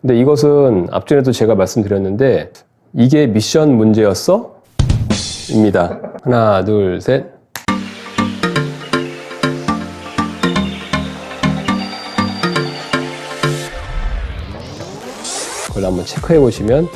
근데 이것은 앞전에도 제가 말씀드렸는데 이게 미션 문제였어? 입니다. 하나, 둘, 셋. 그걸 한번 체크해 보시면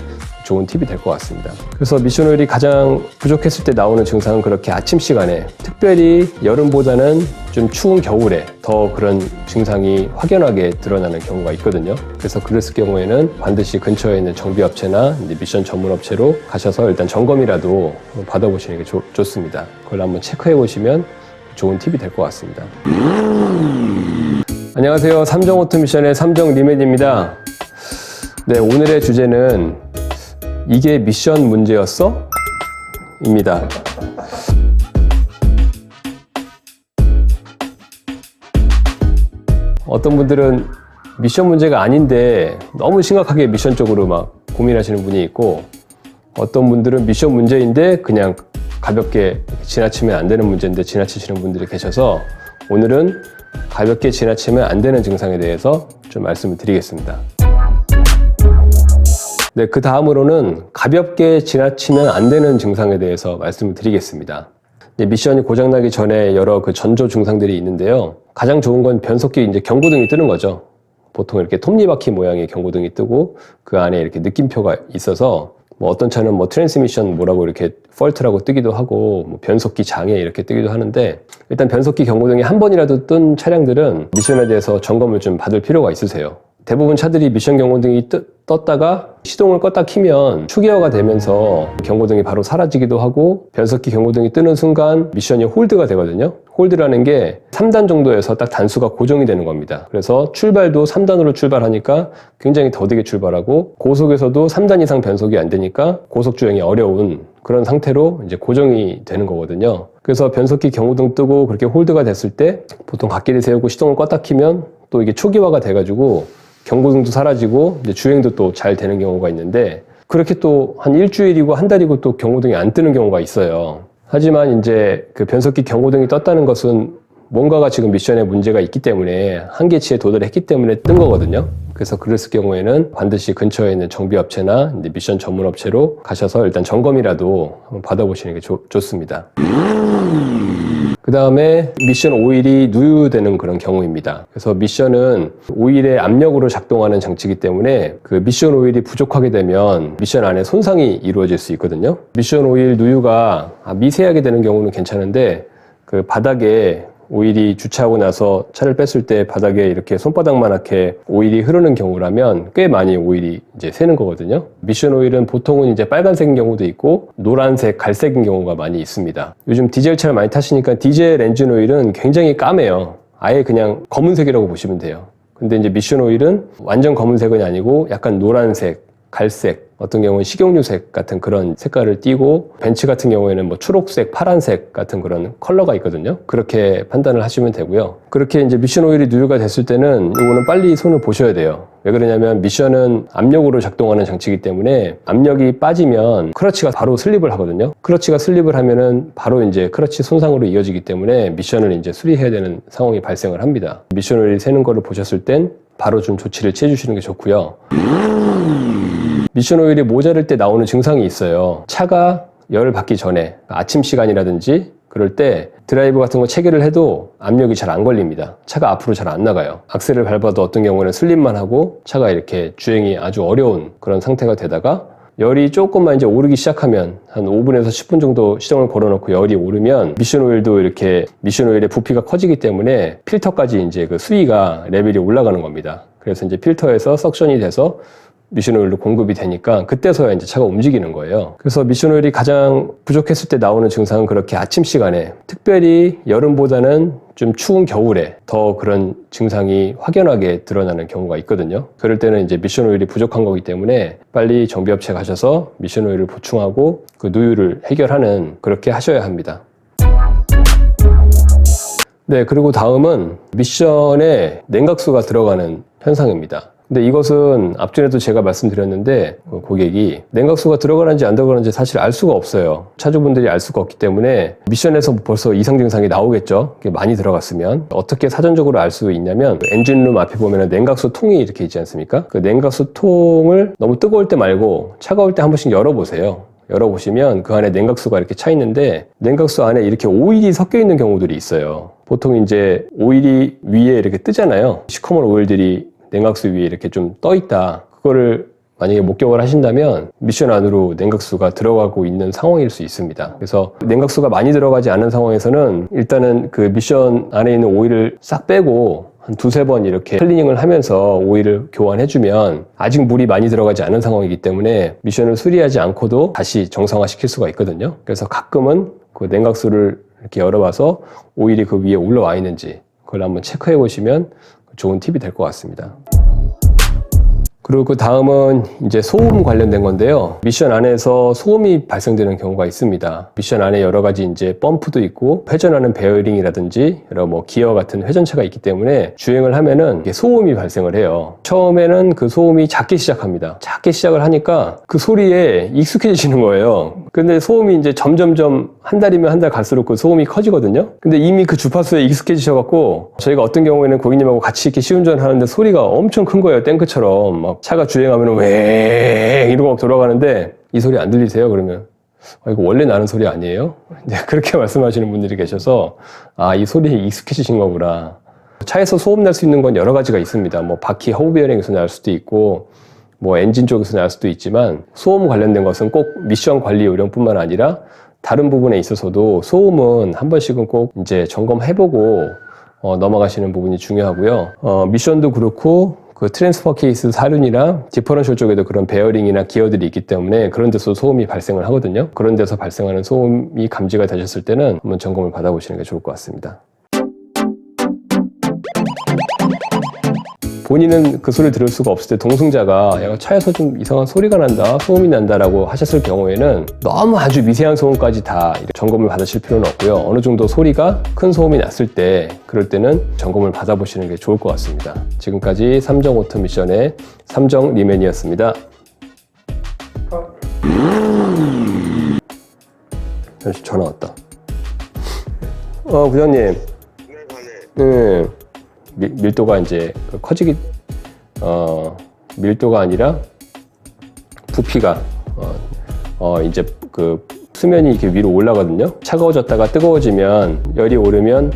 좋은 팁이 될 것 같습니다. 그래서 미션 오일이 가장 부족했을 때 나오는 증상은 그렇게 아침 시간에, 특별히 여름보다는 좀 추운 겨울에 더 그런 증상이 확연하게 드러나는 경우가 있거든요. 그래서 그랬을 경우에는 반드시 근처에 있는 정비업체나 미션 전문업체로 가셔서 일단 점검이라도 받아보시는 게 좋습니다. 그걸 한번 체크해 보시면 좋은 팁이 될 것 같습니다. 안녕하세요. 삼정오토미션의 삼정리메디입니다. 네, 오늘의 주제는 이게 미션 문제였어? 입니다. 어떤 분들은 미션 문제가 아닌데 너무 심각하게 미션 쪽으로 막 고민하시는 분이 있고, 어떤 분들은 미션 문제인데 그냥 가볍게 지나치면 안 되는 문제인데 지나치시는 분들이 계셔서 오늘은 가볍게 지나치면 안 되는 증상에 대해서 좀 말씀을 드리겠습니다. 네, 그 다음으로는 가볍게 지나치면 안 되는 증상에 대해서 말씀을 드리겠습니다. 미션이 고장나기 전에 여러 그 전조 증상들이 있는데요. 가장 좋은 건 변속기 이제 경고등이 뜨는 거죠. 보통 이렇게 톱니바퀴 모양의 경고등이 뜨고 그 안에 이렇게 느낌표가 있어서 어떤 차는 트랜스미션 뭐라고 이렇게 펄트라고 뜨기도 하고 변속기 장애 이렇게 뜨기도 하는데, 일단 변속기 경고등이 한 번이라도 뜬 차량들은 미션에 대해서 점검을 좀 받을 필요가 있으세요. 대부분 차들이 미션 경고등이 떴다가 시동을 껐다 키면 초기화가 되면서 경고등이 바로 사라지기도 하고, 변속기 경고등이 뜨는 순간 미션이 홀드가 되거든요. 홀드라는 게 3단 정도에서 딱 단수가 고정이 되는 겁니다. 그래서 출발도 3단으로 출발하니까 굉장히 더디게 출발하고, 고속에서도 3단 이상 변속이 안 되니까 고속 주행이 어려운 그런 상태로 이제 고정이 되는 거거든요. 그래서 변속기 경고등 뜨고 그렇게 홀드가 됐을 때 보통 갓길을 세우고 시동을 껐다 키면 또 이게 초기화가 돼가지고 경고등도 사라지고 이제 주행도 또 잘 되는 경우가 있는데, 그렇게 또 한 일주일이고 한 달이고 또 경고등이 안 뜨는 경우가 있어요. 하지만 이제 그 변속기 경고등이 떴다는 것은 뭔가가 지금 미션에 문제가 있기 때문에 한계치에 도달했기 때문에 뜬 거거든요. 그래서 그랬을 경우에는 반드시 근처에 있는 정비업체나 이제 미션 전문업체로 가셔서 일단 점검이라도 한번 받아보시는 게 좋습니다. 그 다음에 미션 오일이 누유되는 그런 경우입니다. 그래서 미션은 오일의 압력으로 작동하는 장치이기 때문에 그 미션 오일이 부족하게 되면 미션 안에 손상이 이루어질 수 있거든요. 미션 오일 누유가 미세하게 되는 경우는 괜찮은데, 그 바닥에 오일이 주차하고 나서 차를 뺐을 때 바닥에 이렇게 손바닥만하게 오일이 흐르는 경우라면 꽤 많이 오일이 이제 새는 거거든요. 미션 오일은 보통은 이제 빨간색인 경우도 있고 노란색, 갈색인 경우가 많이 있습니다. 요즘 디젤 차를 많이 타시니까 디젤 엔진 오일은 굉장히 까매요. 아예 그냥 검은색이라고 보시면 돼요. 근데 이제 미션 오일은 완전 검은색은 아니고 약간 노란색, 갈색, 어떤 경우는 식용유색 같은 그런 색깔을 띠고, 벤츠 같은 경우에는 초록색, 파란색 같은 그런 컬러가 있거든요. 그렇게 판단을 하시면 되고요. 그렇게 이제 미션 오일이 누유가 됐을 때는 이거는 빨리 손을 보셔야 돼요. 왜 그러냐면 미션은 압력으로 작동하는 장치이기 때문에 압력이 빠지면 클러치가 바로 슬립을 하거든요. 클러치가 슬립을 하면은 바로 이제 클러치 손상으로 이어지기 때문에 미션을 이제 수리해야 되는 상황이 발생을 합니다. 미션 오일이 새는 거를 보셨을 땐 바로 좀 조치를 취해주시는 게 좋고요. 미션 오일이 모자랄 때 나오는 증상이 있어요. 차가 열을 받기 전에 아침 시간이라든지 그럴 때 드라이브 같은 거 체결을 해도 압력이 잘 안 걸립니다. 차가 앞으로 잘 안 나가요. 악셀을 밟아도 어떤 경우는 슬립만 하고 차가 이렇게 주행이 아주 어려운 그런 상태가 되다가, 열이 조금만 이제 오르기 시작하면 한 5분에서 10분 정도 시동을 걸어놓고 열이 오르면 미션 오일도 이렇게 미션 오일의 부피가 커지기 때문에 필터까지 이제 그 수위가 레벨이 올라가는 겁니다. 그래서 이제 필터에서 석션이 돼서 미션 오일로 공급이 되니까 그때서야 이제 차가 움직이는 거예요. 그래서 미션 오일이 가장 부족했을 때 나오는 증상은 그렇게 아침 시간에, 특별히 여름보다는 좀 추운 겨울에 더 그런 증상이 확연하게 드러나는 경우가 있거든요. 그럴 때는 이제 미션 오일이 부족한 거기 때문에 빨리 정비업체 가셔서 미션 오일을 보충하고 그 누유를 해결하는, 그렇게 하셔야 합니다. 네, 그리고 다음은 미션에 냉각수가 들어가는 현상입니다. 근데 이것은 앞전에도 제가 말씀드렸는데 고객이 냉각수가 들어가는지 안 들어가는지 사실 알 수가 없어요. 차주분들이 알 수가 없기 때문에 미션에서 벌써 이상 증상이 나오겠죠. 많이 들어갔으면. 어떻게 사전적으로 알 수 있냐면 엔진룸 앞에 보면 냉각수 통이 이렇게 있지 않습니까? 그 냉각수 통을 너무 뜨거울 때 말고 차가울 때 한 번씩 열어보세요. 열어보시면 그 안에 냉각수가 이렇게 차 있는데 냉각수 안에 이렇게 오일이 섞여 있는 경우들이 있어요. 보통 이제 오일이 위에 이렇게 뜨잖아요. 시커먼 오일들이 냉각수 위에 이렇게 좀 떠 있다. 그거를 만약에 목격을 하신다면 미션 안으로 냉각수가 들어가고 있는 상황일 수 있습니다. 그래서 냉각수가 많이 들어가지 않은 상황에서는 일단은 그 미션 안에 있는 오일을 싹 빼고 한 두세 번 이렇게 클리닝을 하면서 오일을 교환해주면 아직 물이 많이 들어가지 않은 상황이기 때문에 미션을 수리하지 않고도 다시 정상화 시킬 수가 있거든요. 그래서 가끔은 그 냉각수를 이렇게 열어봐서 오일이 그 위에 올라와 있는지 그걸 한번 체크해 보시면 좋은 팁이 될 것 같습니다. 그리고 그 다음은 이제 소음 관련된 건데요. 미션 안에서 소음이 발생되는 경우가 있습니다. 미션 안에 여러 가지 이제 펌프도 있고 회전하는 베어링이라든지 여러 뭐 기어 같은 회전체가 있기 때문에 주행을 하면은 이게 소음이 발생을 해요. 처음에는 그 소음이 작게 시작합니다. 작게 시작을 하니까 그 소리에 익숙해지시는 거예요. 근데 소음이 이제 점점점 한 달이면 한 달 갈수록 그 소음이 커지거든요. 근데 이미 그 주파수에 익숙해지셔갖고 저희가 어떤 경우에는 고객님하고 같이 이렇게 시운전 하는데 소리가 엄청 큰 거예요. 탱크처럼 막 차가 주행하면 왜 이러고 막 돌아가는데 이 소리 안 들리세요? 그러면 이거 원래 나는 소리 아니에요? 이제 그렇게 말씀하시는 분들이 계셔서 이 소리에 익숙해지신 거구나. 차에서 소음 날 수 있는 건 여러 가지가 있습니다. 뭐 바퀴 허브 베어링에서 날 수도 있고 뭐 엔진 쪽에서 날 수도 있지만 소음 관련된 것은 꼭 미션 관리 요령뿐만 아니라 다른 부분에 있어서도 소음은 한 번씩은 꼭 이제 점검해보고 넘어가시는 부분이 중요하고요. 미션도 그렇고 그 트랜스퍼 케이스 사륜이나 디퍼런셜 쪽에도 그런 베어링이나 기어들이 있기 때문에 그런 데서 소음이 발생을 하거든요. 그런 데서 발생하는 소음이 감지가 되셨을 때는 한번 점검을 받아보시는 게 좋을 것 같습니다. 본인은 그 소리를 들을 수가 없을 때 동승자가 야, 차에서 좀 이상한 소리가 난다, 소음이 난다라고 하셨을 경우에는 너무 아주 미세한 소음까지 다 점검을 받으실 필요는 없고요. 어느 정도 소리가 큰 소음이 났을 때 그럴 때는 점검을 받아보시는 게 좋을 것 같습니다. 지금까지 삼정 오토 미션의 삼정 리맨이었습니다. 잠시 전화 왔다. 부장님. 네. 밀도가 이제 커지기 밀도가 아니라 부피가 이제 그 수면이 이렇게 위로 올라가거든요. 차가워졌다가 뜨거워지면 열이 오르면